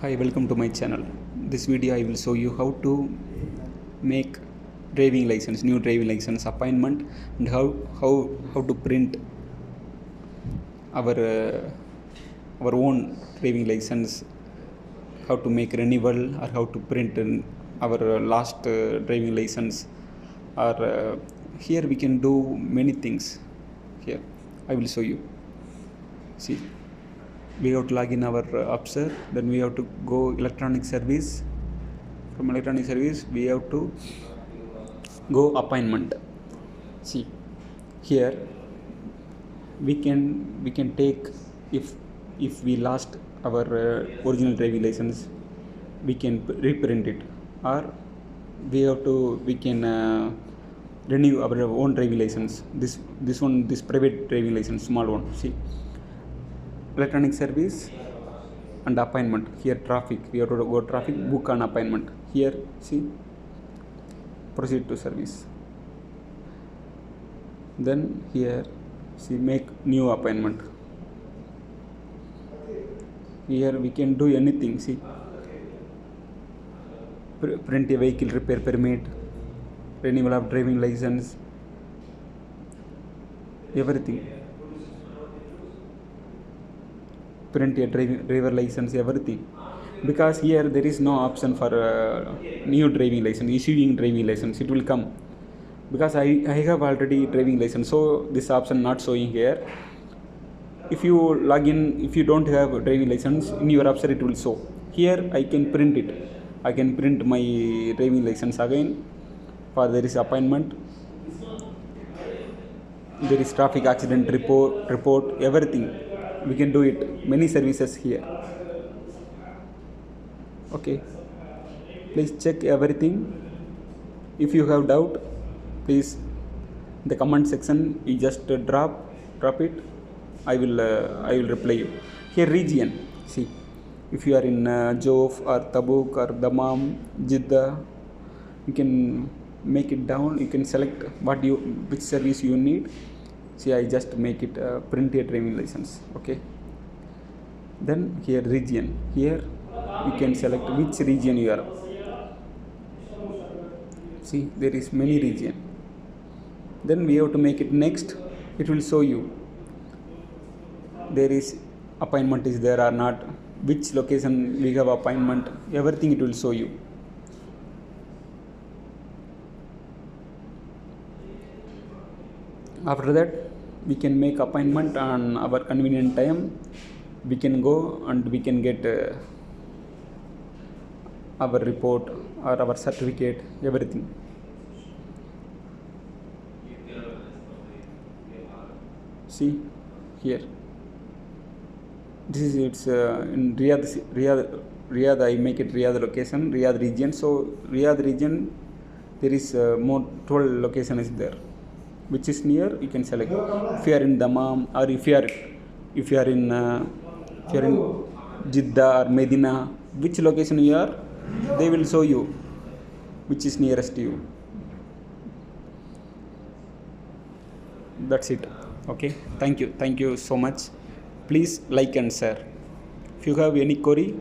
Hi, welcome to my channel. This video I will show you how to make driving license, new driving license appointment, and how to print our own driving license, how to make renewal, or how to print our last driving license, or here we can do many things. Here I will show you. See, we have to log in our app store, then we have to go electronic service. From electronic service we have to go appointment. See, here we can take, if we lost our original driving license, we can reprint it, or we can renew our own driving license. This private driving license, small one. See, electronic service and appointment. Here traffic, we have to go traffic, book an appointment. Here see, proceed to service. Then here see, make new appointment. Here we can do anything. See, print a vehicle repair permit, renewal of driving license, everything. Print a driver license, everything. Because here there is no option for new driving license, issuing driving license. It will come because I have already driving license, so this option not showing here. If you log in, if you don't have a driving license, in your app store it will show. Here I can print it. I can print my driving license again. For there is appointment, there is traffic accident report, everything. We can do it, many services here. Okay, please check everything. If you have doubt, please in the comment section you just drop it. I will reply you. Here region, see, if you are in Jof or Tabuk or Dammam, Jeddah, you can make it down. You can select which service you need. See, I just make it print a driving license. Okay, then here region, here you can select which region you are. See, there is many region. Then we have to make it next. It will show you there is appointment is there or not, which location we have appointment, everything it will show you. After that, we can make appointment on our convenient time. We can go and we can get our report or our certificate, everything. See, here this is it's in Riyadh. I make it Riyadh location, Riyadh region. So Riyadh region, there is more 12 location is there, which is near. You can select. If you are in Dammam, or if you are in Jeddah or Medina, which location you are, they will show you which is nearest to you. That's it. Okay, thank you so much. Please like and share. If you have any query,